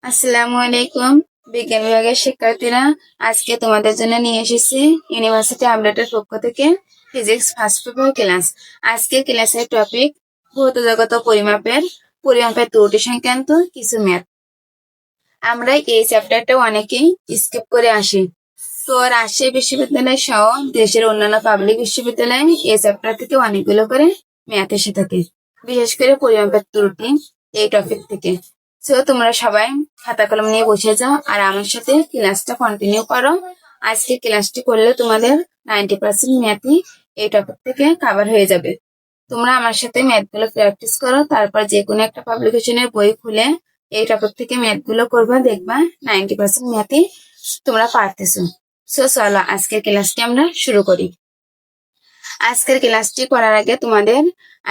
আসসালামু আলাইকুম। বিজ্ঞান বিভাগের শিক্ষার্থীরা, আজকে তোমাদের জন্য নিয়ে এসেছি ইউনিভার্সিটি আপডেটের পক্ষ থেকে ফিজিক্স ফার্স্ট পেপার ক্লাস। আজকের ক্লাসের টপিক ভৌতজগত পরিমাপের ত্রুটি সংক্রান্ত কিছু ম্যাথ। আমরা এই চ্যাপ্টারটা অনেকেই স্কিপ করে আসি। তো রাজশাহী বিশ্ববিদ্যালয় সহ দেশের অন্যান্য পাবলিক বিশ্ববিদ্যালয়ে এই চ্যাপ্টার থেকে অনেকগুলো করে ম্যাথ এসে থাকে, বিশেষ করে পরিমাপের ত্রুটি এই টপিক থেকে। তো তোমরা সবাই খাতা কলম নিয়ে বসে যাও আর আমার সাথে ক্লাসটা কন্টিনিউ করো। আজকে ক্লাসটি করলে তোমাদের 90% ম্যাথই এই টপিক থেকে কভার হয়ে যাবে। তোমরা আমার সাথে ম্যাথগুলো প্র্যাকটিস করো, তারপর যে কোনো একটা পাবলিকেশনের বই খুলে এই টপিক থেকে ম্যাথগুলো করবা, দেখবা 90% ম্যাথই তোমরা পারতেছো। চলো আজকের ক্লাসটি আমরা শুরু করি। আজকের ক্লাসটি করার আগে তোমাদের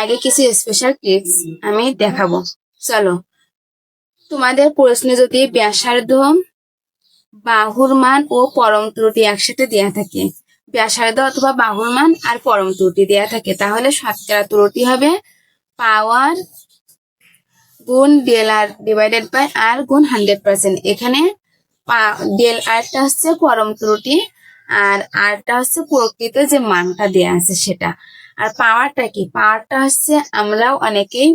আগে কিছু স্পেশাল টিপস আমি দেখাবো। চলো, তোমাদের প্রশ্নে যদি ব্যাসার্ধ, বাহুর মান ও পরম ত্রুটি একসাথে দেয়া থাকে, ব্যাসার্ধ অথবা বাহুর মান আর পরম ত্রুটি দেয়া থাকে, তাহলে শতকরা ত্রুটি হবে পাওয়ার গুণ ডেল আর ডিভাইডেড বাই আর গুণ 100%। এখানে ডেল আরটা হচ্ছে পরম ত্রুটি আর আরটা হচ্ছে প্রকৃত যে মানটা দেয়া আছে সেটা। আর পাওয়ারটা কি? পাওয়ারটা হচ্ছে আমরাও অনেকেই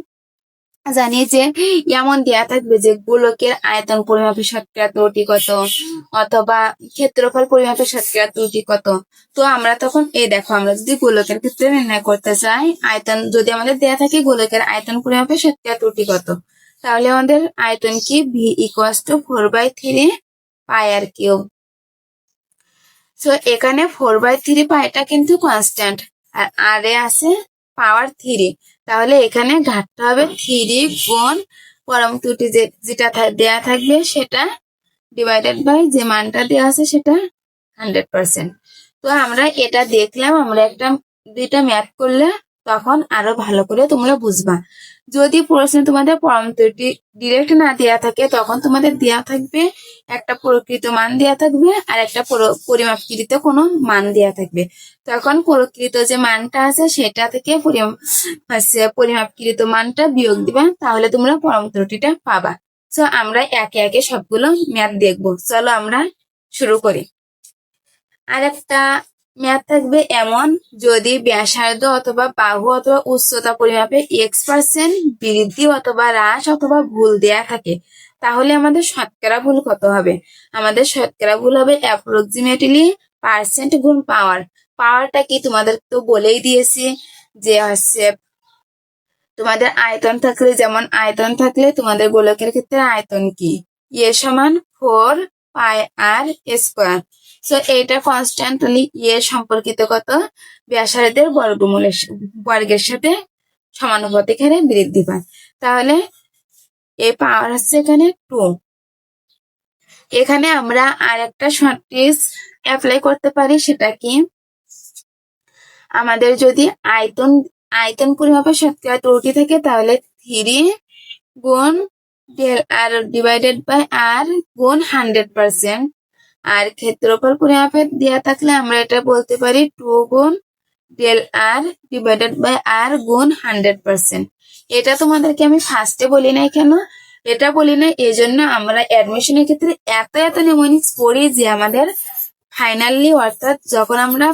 জানি যে এমন দেয়া থাকবে যে গোলকের আয়তন পরিমাপে শতকরা ত্রুটি কত, অথবা ক্ষেত্রফল পরিমাপে শতকরা ত্রুটি কত। তো আমরা তখন দেখো, আমরা যদি গোলকের ক্ষেত্রে নির্ণয় করতে চাই আয়তন, যদি আমাদের দেয়া থাকে গোলকের আয়তন পরিমাপে শতকরা ত্রুটি কত, তাহলে আমাদের আয়তন কি V equals to 4/3 pi r cube. তো এখানে 4/3 পাইটা কিন্তু কনস্ট্যান্ট আর আর এ আছে পাওয়ার 3, তাহলে এখানে ঘাটতে হবে 3 গুণ পরম ত্রুটি যেটা দেয়া থাকবে সেটা ডিভাইডেড বাই যে মানটা দেওয়া আছে সেটা 100%। তো আমরা এটা দেখলাম, আমরা দুইটা ম্যাথ করলে তখন আরো ভালো করে তোমরা বুঝবা। যদি প্রশ্নে তোমাদের পরম ত্রুটি ডিরেক্ট না দেয়া থাকে, তখন তোমাদের দেয়া থাকবে একটা প্রকৃত মান দেয়া থাকবে আর একটা পরিমাপকৃত কোনো মান দেয়া থাকবে। তখন প্রকৃত যে মানটা আছে সেটা থেকে পরিমাপকৃত মানটা বিয়োগ দিবা, তাহলে তোমরা পরম ত্রুটিটা পাবা। তো আমরা একে একে সবগুলো ম্যাথ দেখবো। চলো আমরা শুরু করি। আর একটা ম্যাথ থাকবে এমন, যদি ব্যাসার্ধ অথবা বাহু অথবা উচ্চতা পরিমাপে x% বৃদ্ধি অথবা হ্রাস অথবা ভুল দেয়া থাকে, তাহলে আমাদের শতকরা ভুল কত হবে? আমাদের শতকরা ভুল হবে অ্যাপ্রক্সিমেটলি পার্সেন্ট গুণ পাওয়ার। পাওয়ারটা কি তোমাদের তো বলেই দিয়েছি যে হচ্ছে তোমাদের আয়তন থাকলে, যেমন আয়তন থাকলে তোমাদের গোলকের ক্ষেত্রে আয়তন কি? এ সমান 4 পাই আর স্কোয়ার। সো এইটা কনস্ট্যান্টলি সম্পর্কিত কত? ব্যাসার্ধের বর্গের সাথে সমানুপাতিক হারে বৃদ্ধি পায়। তাহলে এই পাওয়ার হচ্ছে এখানে 2। এখানে আমরা আর একটা শর্ট ট্রিক্স অ্যাপ্লাই করতে পারি, সেটা কি? আমাদের যদি আয়তন পরিমাপে শতকরা ত্রুটি থাকে, তাহলে 3 গুণ ডেল আর ডিভাইডেড বাই আর গুণ 100%। আর ক্ষেত্রফল পরিমাপে দেওয়া থাকলে আমরা এটা বলতে পারি 2 গুণ ডেল আর ডিভাইডেড বাই আর গুণ 100%। এটা তোমাদেরকে আমি ফার্স্টে বলি নাই কেন? এটা বলি না এই জন্য, আমরা অ্যাডমিশনের ক্ষেত্রে এত নিউমেরিক্স পড়ি যে আমাদের ফাইনালি, অর্থাৎ যখন আমরা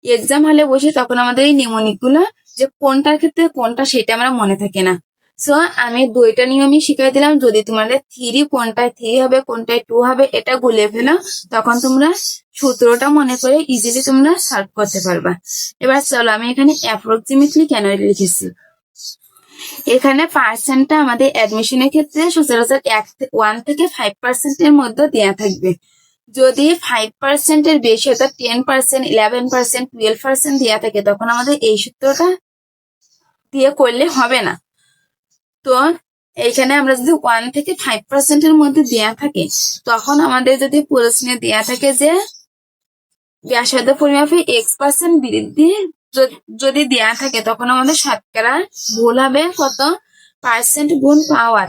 এক্সাম হলে বসি তখন আমাদের এই নিউমেরিক গুলো যে কোনটার ক্ষেত্রে কোনটা সেটা আমরা মনে থাকে না। সো আমি দুইটা নিয়মই শিখাই দিলাম। যদি তোমাদের 3 কোনটায় 3 হবে কোনটায় 2 হবে এটা গুলে ফেলো, তখন তোমরা সূত্রটা মনে করে ইজিলি তোমরা সলভ করতে পারবা। এবার চলো, আমি এখানে অ্যাপ্রক্সিমেটলি কেন লিখেছি। এখানে পার্সেন্টটা আমাদের অ্যাডমিশনের ক্ষেত্রে সচরাচর 1 থেকে 5% এর মধ্যে দেওয়া থাকবে। যদি 5% এর বেশি, অর্থাৎ 10%, 11%, 12% দেওয়া থাকে, তখন আমাদের এই সূত্রটা দিয়ে করলে হবে না। তো এইখানে আমরা যদি 1 থেকে 5% এর মধ্যে দেয়া থাকে, তখন আমাদের যদি প্রশ্নে দেয়া থাকে যে ব্যাসার্ধ পরিমাপে x% বৃদ্ধি যদি দেয়া থাকে, তখন আমাদের শতকরা ভুল হবে কত? পার্সেন্ট গুণ পাওয়ার।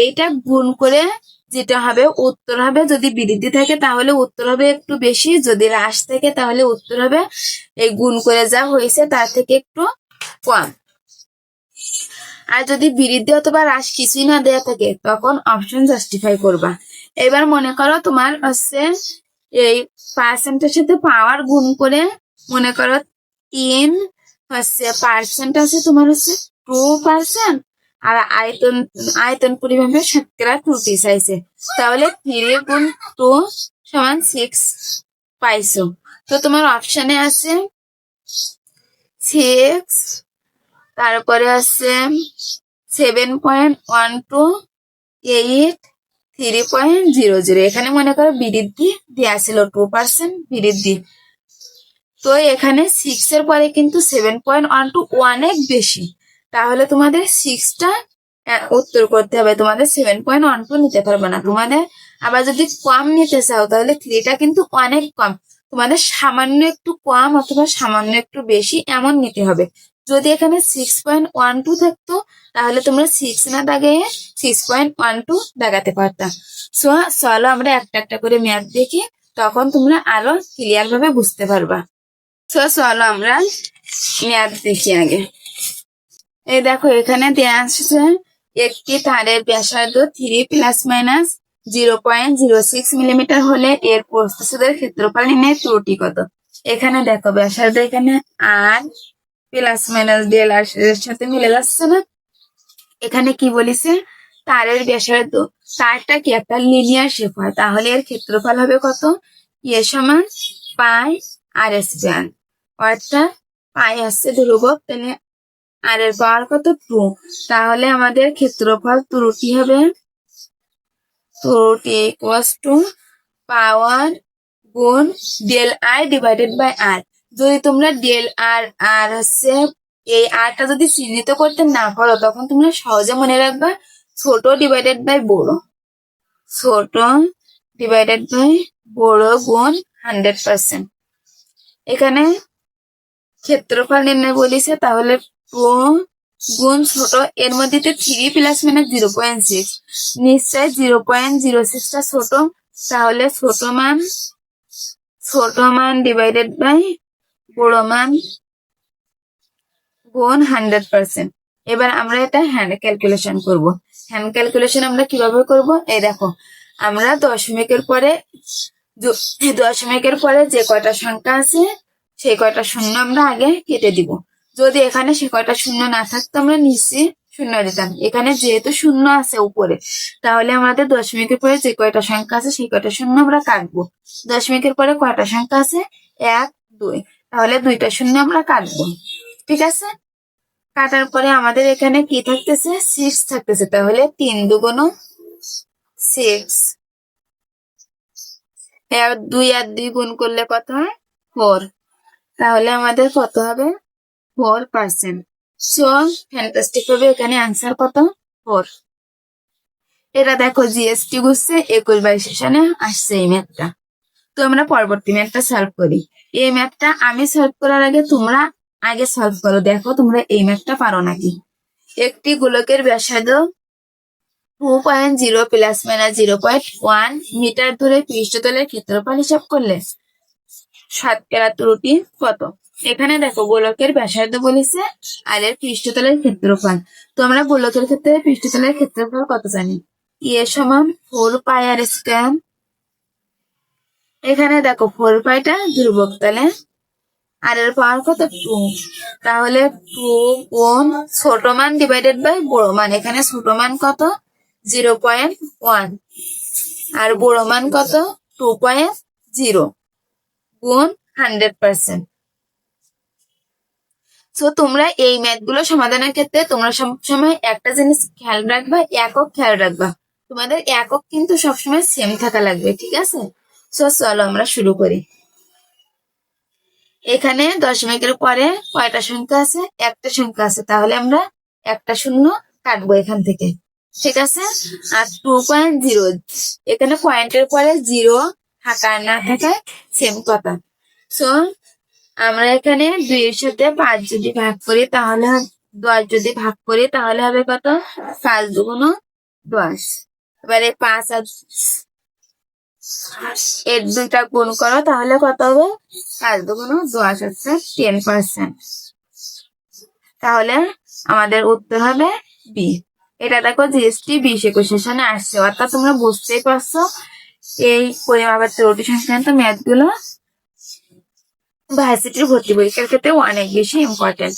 এইটা গুণ করে যেটা হবে উত্তর হবে, যদি বৃদ্ধি থাকে তাহলে উত্তর হবে একটু বেশি, যদি হ্রাস থাকে তাহলে উত্তর হবে এই গুণ করে যা হয়েছে তার থেকে একটু কম। আর যদি বৃদ্ধি অথবা হ্রাস কিছুই না দেয়া থাকে তখন অপশন জাস্টিফাই করবা। এবার মনে করো তোমার হচ্ছে এই পার্সেন্টের সাথে পাওয়ার গুণ করে মনে করো 3% আছে তোমার হচ্ছে 2%, আর আয়তন পরিমাপের শতকরা ত্রুটি চাইছে, তাহলে 3 × 2 = 6 পাইছো। তো তোমার অপশনে আছে 6, তারপরে আছে 7.12, 8, 3.00। এখানে মনে করো বৃদ্ধি দেওয়া ছিল 2% বৃদ্ধি, তো এখানে 6 এর পরে কিন্তু 7.12 অনেক বেশি, তাহলে তোমাদের 6টা উত্তর করতে হবে, তোমাদের 7.12 নিতে পারবে না। তোমাদের আবার যদি কম নিতে চাও তাহলে 3টা কিন্তু অনেক কম, তোমাদের সামান্য একটু কম অথবা সামান্য একটু বেশি এমন নিতে হবে। যদি এখানে 6.12 থাকতো তাহলে তোমরা 6 না দাগিয়ে 6.12 দাগাতে পারতাম। চলো আমরা একটা একটা করে ম্যাথ দেখি, তখন তোমরা আরো ক্লিয়ার ভাবে বুঝতে পারবা। চলো আমরা ম্যাথ দেখি আগে। এই দেখো এখানে দেয়া আসছে একটি তারের ব্যাসার্ধ 3 ± 0.06 মিলিমিটার হলে এর প্রস্থচ্ছেদের ক্ষেত্রফল নির্ণয় ত্রুটি কত। এখানে দেখো ব্যাসার্ধ এখানে আর প্লাস মাইনাস ডেল আর এর সাথে মিলে যাচ্ছে না। এখানে কি বলেছে, তারের ব্যাসার্ধ, তারটা কি একটা লিনিয়ার শেপ হয়, তাহলে এর ক্ষেত্রফল হবে কত, এ সমান পাই আর স্কয়ার, অর্থাৎ পাই আসছে ধ্রুবক, তাহলে আর এর পাওয়ার কত 2, তাহলে আমাদের ক্ষেত্রফল ত্রুটি হবে পাওয়ার গুণ ডেল আই ডিভাইডেড বাই আর। যদি তোমরা ডেল আর আর হচ্ছে এই আরটা যদি চিহ্নিত করতে না পারো তখন তোমরা সহজে মনে রাখবা ছোট ডিভাইডেড বাই বড়, ছোট ডিভাইডেড বাই বড় গুণ 100%। এখানে ক্ষেত্রফল নির্ণয় বলেছে, তাহলে 2 গুণ ছোট, এর মধ্যে 3 ± 0.6, নিশ্চয় 0.06টা ছোট, তাহলে ছোট মান ডিভাইডেড বাই বড় মান গুণ 100%। এবার আমরা এটা হ্যান্ড ক্যালকুলেশন করব। হ্যান্ড ক্যালকুলেশন আমরা কিভাবে করব, এই দেখো আমরা দশমিকের পরে যে কয়টা সংখ্যা আছে সেই কয়টা শূন্য আমরা আগে কেটে দিব। যদি এখানে সে কয়টা শূন্য না থাকতো আমরা নিচে শূন্য দিতাম, এখানে যেহেতু শূন্য আছে উপরে, তাহলে আমাদের দশমিকের পরে যে কয়টা সংখ্যা আছে সেই কয়টা শূন্য আমরা কাটবো। দশমিকের পরে কয়টা সংখ্যা আছে, 1, 2, তাহলে 2টা শূন্য আমরা কাটবো। ঠিক আছে, কাটার পরে আমাদের এখানে কি থাকতেছে, 6 থাকতেছে, তাহলে 3 2 6, 2 আর 2 গুণ করলে কত হয় 4, তাহলে আমাদের কত হবে 4%। সো ফ্যান্টাস্টিক হবে, এখানে আনসার কত 4। এটা দেখো জিএসটি গুছছে 21-22 সেশনে আসছে এই ম্যাথটা। তো আমরা পরবর্তী ম্যাথটা সলভ করি। এই ম্যাথটা আমি সলভ করার আগে তোমরা আগে সলভ করো, দেখো তোমরা এই ম্যাথটা পারো নাকি। একটি গোলকের ব্যাসার্ধ 2.0 ± 0.1 মিটার ধরে পৃষ্ঠতলের ক্ষেত্রফল হিসাব করলে শতকরা ত্রুটি কত। এখানে দেখো গোলকের ব্যাসার্ধ বলেছে আর এর পৃষ্ঠতলের ক্ষেত্রফল, তো আমরা গোলকের ক্ষেত্রে পৃষ্ঠতলের ক্ষেত্রফল কত জানি, এ সমান 4πr²। এখানে দেখো 4πটা ধ্রুবক, তাহলে আর এর পাওয়ার কত 2, তাহলে 2 গুণ ছোট মান ডিভাইডেড বাই বড় মান, এখানে ছোট মান কত 0.1 আর বড় মান কত 2.0 গুণ 100%। তো তোমরা এই ম্যাথগুলো সমাধানের ক্ষেত্রে তোমরা সবসময় একটা জিনিস খেয়াল রাখবা, একক খেয়াল রাখবা, তোমাদের একক কিন্তু সবসময় সেম থাকা লাগবে, ঠিক আছে। চলো আমরা শুরু করি। এখানে দশমিকের পরে কয়টা সংখ্যা আছে, একটা সংখ্যা আছে, তাহলে আমরা একটা শূন্য কাটবো এখান থেকে, ঠিক আছে। আর 2.0, এখানে পয়েন্টের পরে 0 থাকা না থাকা সেম কথা। সো আমরা এখানে 2 এর সাথে 5 যদি ভাগ করি তাহলে 10 যদি ভাগ করি তাহলে হবে কত, 5 2 10। এবারে 5 আর এর 2টা গুণ করো তাহলে কত হবে, 5 2 10 হচ্ছে 10%। তাহলে আমাদের উত্তর হবে বি। এটা দেখো জিএসটি 2021 সেশনে আসছে, অর্থাৎ তোমরা বুঝতেই পারছো এই পরিমাপের ত্রুটি সংক্রান্ত ম্যাথ গুলো ভার্সিটির ভর্তি পরীক্ষার ক্ষেত্রে অনেক বেশি ইম্পর্টেন্ট।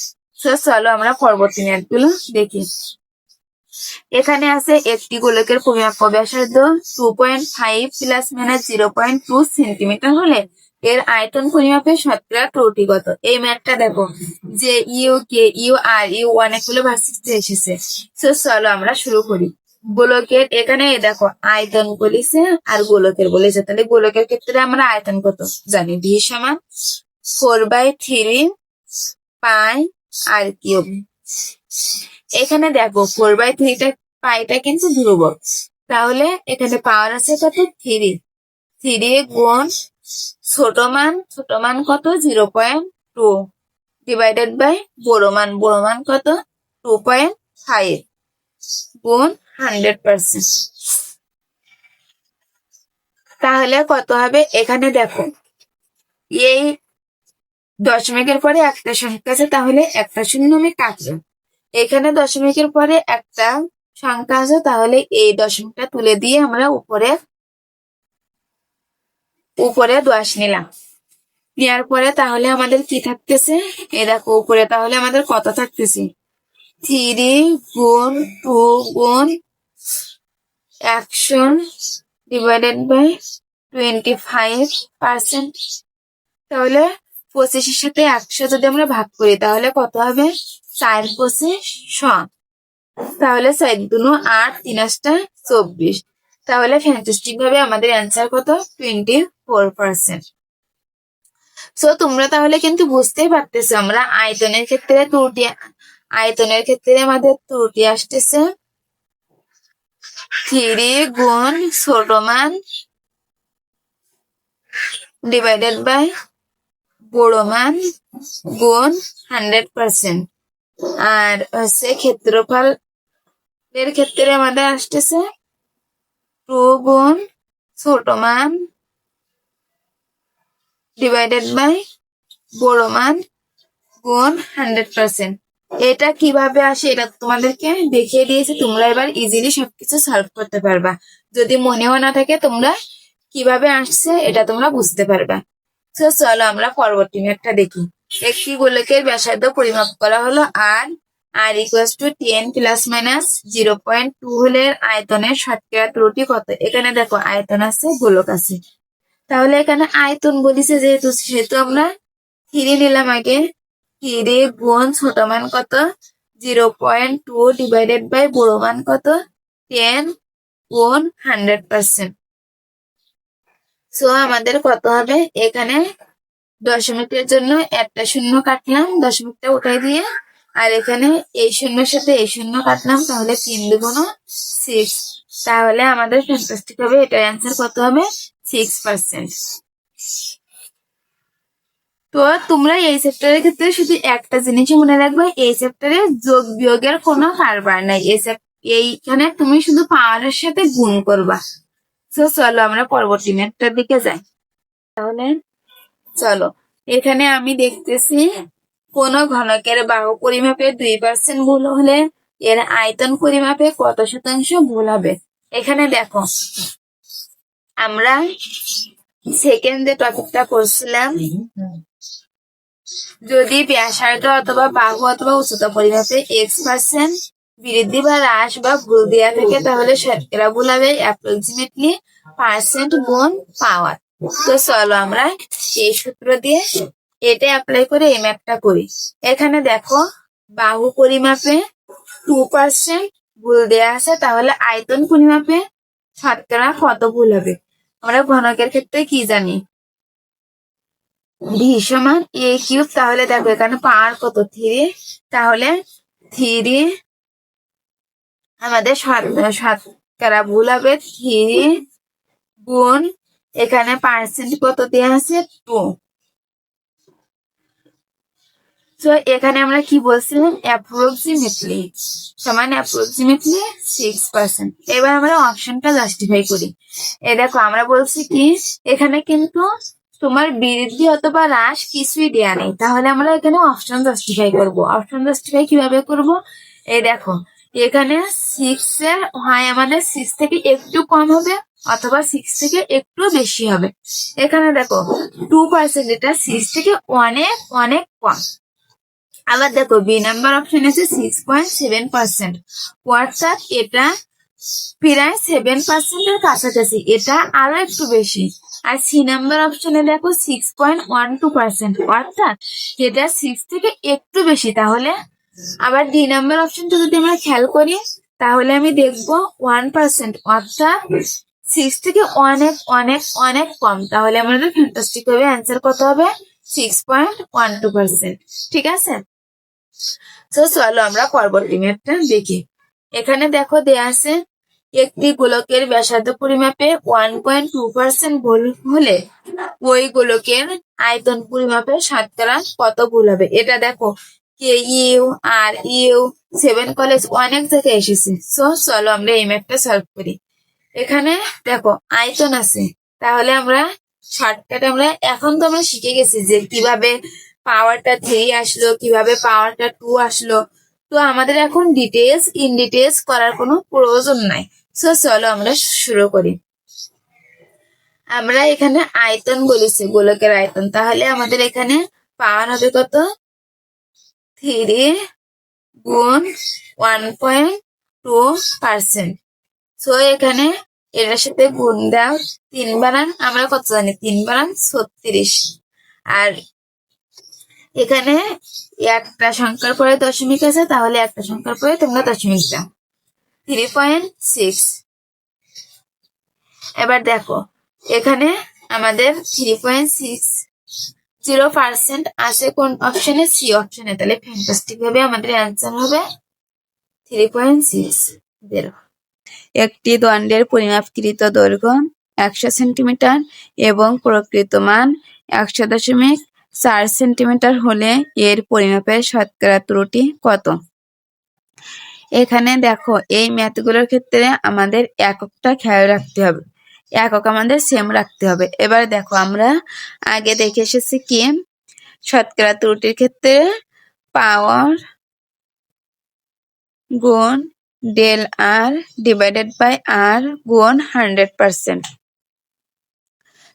চলো আমরা পরবর্তী ম্যাথ গুলো দেখি। এখানে আছে একটি গোলকের পরিমাপ ব্যাসার্ধ 2.5 প্লাস মাইনাস 0.2 সেন্টিমিটার হলে এর আয়তন পরিমাপের শতকরা ত্রুটি কত? এই ম্যাথটা দেখো যে ইউ কে ইউ আর ইউ অনেকগুলো ভার্সিটিতে এসেছে। চলো আমরা শুরু করি। গোলকের এখানে দেখো আয়তন বলেছে আর গোলকের বলেছে, তাহলে গোলকের ক্ষেত্রে আমরা আয়তন কত জানি, ভি সমান 4/3 পাই আর কিউব। এখানে দেখো 4/3 পাইটা কিন্তু ধ্রুবক, তাহলে এখানে পাওয়ার আছে কত 3 গুণ ছোট মান কত 0.2 ডিভাইডেড বাই বড় মান কত 2.5 গুণ 100%। তাহলে কত হবে? এখানে দেখো এই দশমিকের পরে একটা সংখ্যা আছে, তাহলে একটা শূন্য আমি কাটলাম। এখানে দশমিকের পরে একটা সংখ্যা আছে, তাহলে এই দশমিকটা তুলে দিয়ে আমরা উপরে 10 নিলাম। নেওয়ার পরে তাহলে আমাদের কি থাকতেছে, এই দেখো উপরে তাহলে আমাদের কত থাকতেছে 3 গুণ 2 গুণ 100 ডিভাইডেড বাই 25%। তাহলে 25-এর সাথে 100 যদি আমরা ভাগ করি তাহলে কত হবে 4×25 তাহলে 4 দুনো 8 3 8টা 24। তাহলে ফ্যান্টাস্টিক ভাবে আমাদের অ্যান্সার কত 24%। তোমরা তাহলে কিন্তু বুঝতেই পারতেছো আমরা আয়তনের ক্ষেত্রে আমাদের ত্রুটি আসতেছে 3 গুণ ছোট মান ডিভাইডেড বাই বড় মান গুণ 100%। আর হচ্ছে ক্ষেত্রফল এর ক্ষেত্রে আমাদের আসতেছে 2 গুণ ছোট মান ডিভাইডেড বাই বড় মান গুণ 100%। এটা কিভাবে আসে এটা তোমাদেরকে দেখিয়ে দিয়েছি, তোমরা এবার ইজিলি সবকিছু সলভ করতে পারবা। যদি মনেও না থাকে তোমরা কিভাবে আসছে এটা তোমরা বুঝতে পারবা। চলো আমরা পরবর্তী ম্যাথটা দেখি। একটি গোলকের ব্যাসার্ধ পরিমাপ করা হলো আর ইকুয়ালস টু 10 প্লাস মাইনাস 0.2 হলে আয়তনের শতকরা ত্রুটি কত? এখানে দেখো আয়তন আছে গোলক আছে, তাহলে এখানে আয়তন বলিছে যেহেতু সেহেতু আমরা 3 নিলাম আগে। 3 গুণ ছোট মান কত 0.2 ডিভাইডেড বাই বড় মান কত 10 গুণ 100%। আমাদের কত হবে, এখানে দশমিকের জন্য একটা শূন্য কাটলাম, দশমিকটা উঠাই দিয়ে, আর এখানে এই শূন্যর সাথে এই শূন্য কাটলাম, তাহলে 3 দুগুণ 6। তাহলে আমাদের ফ্যান্টাস্টিক হবে, এটার অ্যান্সার কত হবে 6%। তো তোমরা এই চ্যাপ্টারের ক্ষেত্রে শুধু একটা জিনিসই মনে রাখবে, এই চ্যাপ্টারে যোগ বিয়োগের কোনো কারবার নাই, এইখানে তুমি শুধু পাওয়ারের সাথে গুণ করবা। চলো আমরা পরবর্তী ম্যাথটার দিকে যাই। তাহলে চলো এখানে আমি দেখতেছি কোন ঘনকের বাহু পরিমাপে 2% ভুল হলে এর আয়তন পরিমাপে কত শতাংশ ভুল হবে। এখানে দেখো আমরা সেকেন্ডে টপিকটা করছিলাম, যদি ব্যাসার্ধ অথবা বাহু অথবা উচ্চতা পরিমাপে x% বৃদ্ধি বা হ্রাস বা ভুল দেওয়া থাকে তাহলে শতকরা ভুল হবে অ্যাপ্রক্সিমেটলি পার্সেন্ট গুণ পাওয়ার। তো চলো আমরা এই সূত্র দিয়ে এটা অ্যাপ্লাই করে এই ম্যাথটা করি। এখানে দেখো বাহু পরিমাপে 2% ভুল দেওয়া আছে, তাহলে আয়তন পরিমাপে শতকরা কত ভুল হবে? আমরা ঘনকের ক্ষেত্রে কি জানি, ভি সমান এ কিউব। তাহলে দেখো এখানে পাওয়ার কত 3, তাহলে 3 আমাদের শতকরা ভুল হবে 3 গুণ এখানে পার্সেন্ট কত দেওয়া আছে 2। তো এখানে আমরা কি বলছিলাম অ্যাপ্রক্সিমেটলি সমান অ্যাপ্রক্সিমেটলি 6%। এবার আমরা অপশনটা জাস্টিফাই করি। দেখো আমরা বলছি কি এখানে কিন্তু তোমার বৃদ্ধি অথবা হ্রাস কিছুই দেয়া নেই, তাহলে আমরা এখানে অপশন জাস্টিফাই করব। অপশন জাস্টিফাই কিভাবে করব? এই দেখো, এখানে 6 এর হয় আমাদের 6 থেকে একটু কম হবে অথবা 6 থেকে একটু বেশি হবে। এখানে দেখো 2%, এটা 6 থেকে অনেক অনেক কম। আবার দেখো বি নাম্বার অপশন আছে 6.7%, অর্থাৎ এটা প্রায় 7% এর কাছাকাছি, এটা আরো একটু বেশি। আর সি নাম্বার অপশনে দেখো 6.12%, অর্থাৎ এটা 6 থেকে একটু বেশি। তাহলে আবার ডি নাম্বার অপশনটা যদি আমরা খেয়াল করি, তাহলে আমি দেখবো 1%, অর্থাৎ 6 থেকে অনেক অনেক অনেক কম। তাহলে আমাদের ফ্যান্টাস্টিক ভাবে অ্যান্সার কত হবে? 6.12%। ঠিক আছে, তো চলো আমরা পরবর্তী ম্যাথটা দেখি। এখানে দেখো দেয়া আছে একটি গোলকের ব্যাসার্ধ পরিমাপে 1.2% ভুল হলে ওই গোলকের আয়তন পরিমাপে শতকরা কত ভুল হবে? এটা দেখো কে ইউ আর ইউ 7 কলেজ অনেক জায়গায় এসেছে। সো চলো আমরা এই ম্যাথটা সলভ করি। এখানে দেখো আয়তন আছে, তাহলে আমরা শর্টকাট আমরা এখন তো আমরা শিখে গেছি যে কিভাবে পাওয়ারটা 3 আসলো, কিভাবে পাওয়ারটা 2 আসলো। তো আমাদের এখন ইন ডিটেলস করার কোনো প্রয়োজন নাই। সো চলো আমরা শুরু করি। আমরা এখানে আয়তন বলেছি, গোলকের আয়তন, তাহলে আমাদের এখানে পাওয়ার হবে কত? 3 গুণ 1.2%। সো এখানে এটার সাথে গুণ দাও 3 বানান, আমরা কত জানি? 3 বানান 36। আর এখানে একটা সংখ্যার পরে দশমিক আছে, তাহলে একটা সংখ্যার পরে তোমরা দশমিক দাও। 3.6। এবার দেখো এখানে আমাদের 3.60% আছে কোন অপশনে? সি অপশনে। তাহলে ফ্যান্টাস্টিক ভাবে আমাদের অ্যান্সার হবে 3.60। একটি দণ্ডের পরিমাপকৃত দৈর্ঘ্য 100 সেন্টিমিটার এবং প্রকৃত মান 100.4 সেন্টিমিটার হলে এর পরিমাপের শতকরা ত্রুটি কত? এখানে দেখো এই ম্যাথগুলোর ক্ষেত্রে আমাদের এককটা খেয়াল রাখতে হবে, একক আমাদের সেম রাখতে হবে। এবার দেখো আমরা আগে দেখে এসেছি কি শতকরা ত্রুটির ক্ষেত্রে পাওয়ার গুণ ডেল আর ডিভাইডেড বাই আর গুণ 100%।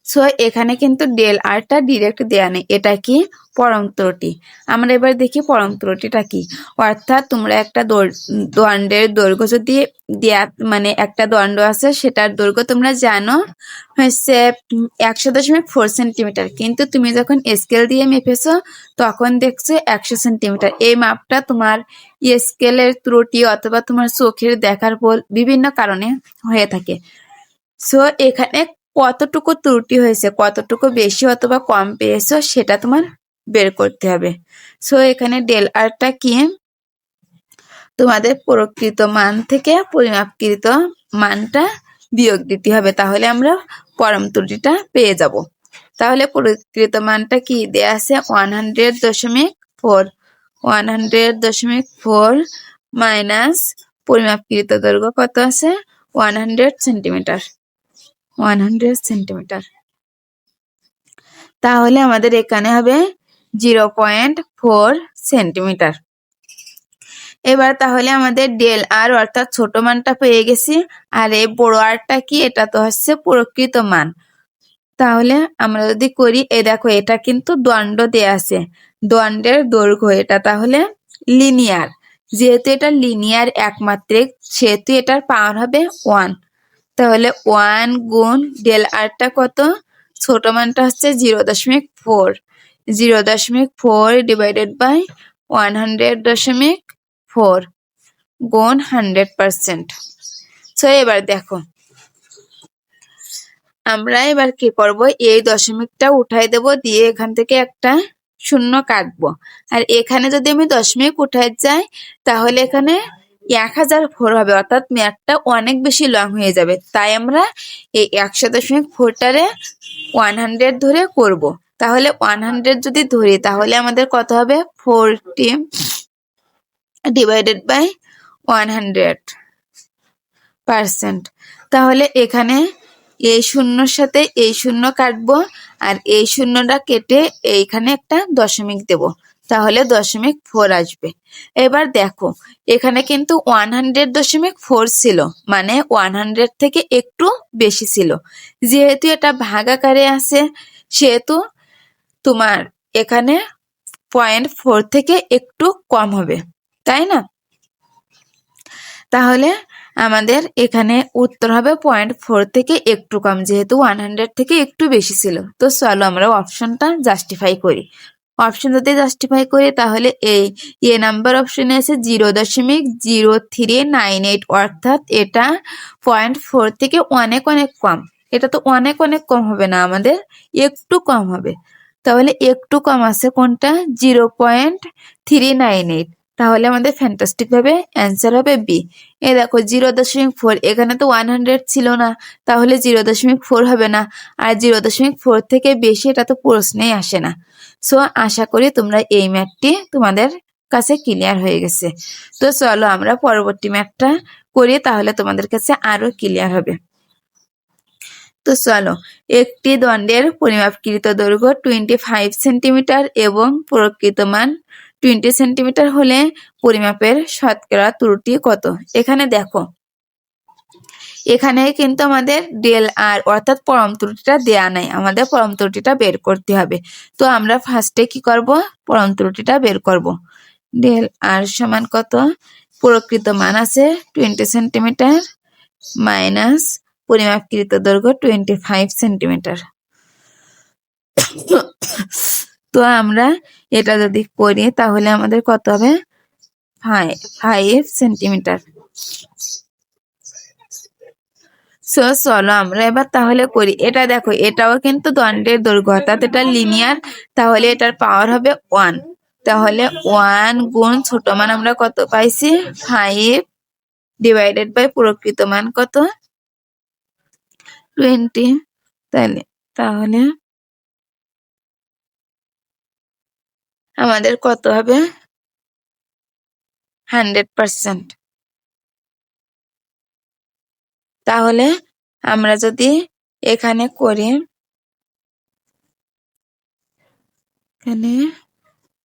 সো এখানে কিন্তু ডেল আরটা ডিরেক্ট দেয়া নেই, এটা কি? পরম ত্রুটি। আমরা এবার দেখি পরম ত্রুটিটা কি। অর্থাৎ তোমরা একটা দণ্ডের দৈর্ঘ্য যদি দেয়া, মানে একটা দণ্ড আছে সেটার দৈর্ঘ্য তোমরা জানো হচ্ছে 100.4 সেন্টিমিটার, কিন্তু তুমি যখন স্কেল দিয়ে মেপেছো তখন দেখছো 100 সেন্টিমিটার। এই মাপটা তোমার স্কেলের ত্রুটি অথবা তোমার চোখের দেখার ভুল বিভিন্ন কারণে হয়ে থাকে। সো এখানে কতটুকু ত্রুটি হয়েছে, কতটুকু বেশি অথবা কম পেয়েছো সেটা তোমার বের করতে হবে। সো এখানে ডেল আরটা কি? তোমাদের প্রকৃত মান থেকে পরিমাপকৃত মানটা বিয়োগ দিতে হবে, তাহলে আমরা পরম ত্রুটিটা পেয়ে যাব। তাহলে প্রকৃত মানটা কি দেয়া আছে? 100.4। 100.4 মাইনাস পরিমাপকৃত দৈর্ঘ্য কত আছে? 100 সেন্টিমিটার। 100 সেন্টিমিটার, তাহলে আমাদের এখানে হবে 0.4 সেন্টিমিটার। এবার তাহলে আমাদের ডেল আর অর্থাৎ ছোট মানটা পেয়ে গেছি, আর এই বড় আরটা কি? এটা তো হচ্ছে প্রকৃত মান। তাহলে আমরা যদি করি, এই দেখো এটা কিন্তু দণ্ড দেয়া আছে, দণ্ডের দৈর্ঘ্য এটা তাহলে লিনিয়ার, যেহেতু এটা লিনিয়ার একমাত্রিক সেহেতু এটার পাওয়ার হবে 1। তাহলে 1 গুণ ডেল আরটা কত? ছোট মানটা হচ্ছে 0.4। 0.4 ডিভাইডেড বাই 100.4 গুণ 100%। সো এবার দেখো আমরা এবার কি করব? এই দশমিকটা উঠাই দেব, দিয়ে এখান থেকে একটা শূন্য কাটবো। আর এখানে যদি আমি দশমিক উঠাই যাই তাহলে এখানে 1004 হবে, অর্থাৎ ম্যাথটা অনেক বেশি লং হয়ে যাবে। তাই আমরা এই 100.4টারে 100 ধরে করব। তাহলে 100 যদি ধরি তাহলে আমাদের কত হবে? 40 ডিভাইডেড বাই 100%। তাহলে এখানে এই শূন্যর সাথে এই শূন্য কাটবো আর এই শূন্যটা কেটে এইখানে একটা দশমিক দেব, তাহলে 0.4 আসবে। এবার দেখো এখানে কিন্তু 100.4 ছিল, মানে 100 থেকে একটু বেশি ছিল। যেহেতু এটা ভাগ আকারে আছে সেহেতু তোমার এখানে 0.4 থেকে একটু কম হবে, তাই না? তাহলে আমাদের এখানে উত্তর হবে 0.4 থেকে একটু কম, যেহেতু 100 থেকে একটু বেশি ছিল। তো চলো আমরা অপশনটা জাস্টিফাই করি। অপশন যদি জাস্টিফাই করি তাহলে এ নাম্বার অপশনে আছে 0.0398, অর্থাৎ এটা 0.4 থেকে অনেক অনেক কম। এটা তো অনেক অনেক কম হবে না, আমাদের একটু কম হবে। তাহলে একটু কম আছে কোনটা? 0.398। তাহলে আমাদের ফ্যান্টাস্টিক ভাবে অ্যান্সার হবে বি। এ দেখো 0.4, এখানে তো 100 ছিল না, তাহলে 0.4 হবে না, আর 0.4 থেকে বেশি এটা তো প্রশ্নেই আসে না। সো আশা করি তোমরা এই ম্যাথটি তোমাদের কাছে ক্লিয়ার হয়ে গেছে। তো চলো আমরা পরবর্তী ম্যাথটা করি, তাহলে তোমাদের কাছে আরো ক্লিয়ার হবে। তো চলো, একটি দণ্ডের পরিমাপকৃত দৈর্ঘ্য 25 সেন্টিমিটার এবং প্রকৃত মান 20 সেন্টিমিটার হলে পরিমাপের শতকরা ত্রুটি কত? এখানে দেখো এখানে কিন্তু আমাদের ডেল আর অর্থাৎ পরম ত্রুটিটা দেয়া নাই, আমাদের পরম ত্রুটিটা বের করতে হবে। তো আমরা ফার্স্টে কি করব? পরম ত্রুটিটা বের করব। ডেল আর সমান কত? প্রকৃত মান আছে 20 সেন্টিমিটার মাইনাস পরিমাপকৃত দৈর্ঘ্য 25 সেন্টিমিটার। তো আমরা এটা যদি করি তাহলে আমাদের কত হবে? 5 সেন্টিমিটার। চলো আমরা এবার তাহলে করি। এটা দেখো এটাও কিন্তু দণ্ডের দৈর্ঘ্য, অর্থাৎ এটা লিনিয়ার, তাহলে এটার পাওয়ার হবে 1। তাহলে 1 গুণ ছোট মান আমরা কত পাইছি? 5 ডিভাইডেড বাই প্রকৃত মান কত? 20। তাহলে আমাদের কত হবে? 100%। তাহলে আমরা যদি এখানে করি, এখানে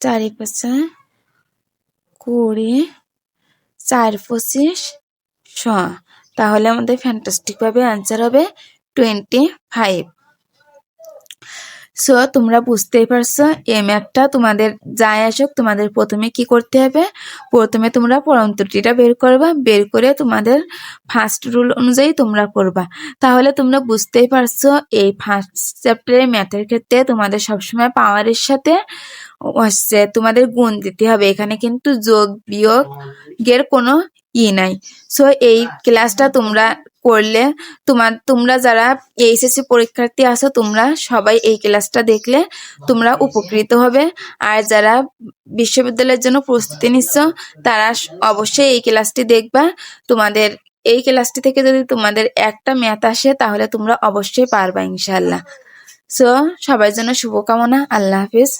4 5 20, 4 25 100, তাহলে আমাদের ফ্যান্টাস্টিক ভাবে আনসার হবে 25। সো তোমরা বুঝতেই পারছো এই ম্যাথটা তোমাদের যাই আসুক তোমাদের প্রথমে কি করতে হবে? প্রথমে তোমরা পরম ত্রুটিটা বের করবা, বের করে তোমাদের ফার্স্ট রুল অনুযায়ী তোমরা করবা। তাহলে তোমরা বুঝতেই পারছো এই ফার্স্ট চ্যাপ্টারের ম্যাথের ক্ষেত্রে তোমাদের সবসময় পাওয়ারের সাথে হচ্ছে তোমাদের গুণ দিতে হবে। এখানে কিন্তু যোগ বিয়োগের কোনো নাই। সো এই ক্লাসটা তোমরা করলে তোমরা যারা এইচএসসি পরীক্ষার্থী আছো তোমরা সবাই এই ক্লাসটা দেখলে তোমরা উপকৃত হবে। আর যারা বিশ্ববিদ্যালয়ের জন্য প্রস্তুতি নিচ্ছ তারা অবশ্যই এই ক্লাসটি দেখবা। তোমাদের এই ক্লাসটি থেকে যদি তোমাদের একটা ম্যাথ আসে তাহলে তোমরা অবশ্যই পারবা ইনশাআল্লাহ। সো সবার জন্য শুভকামনা। আল্লাহ হাফিজ।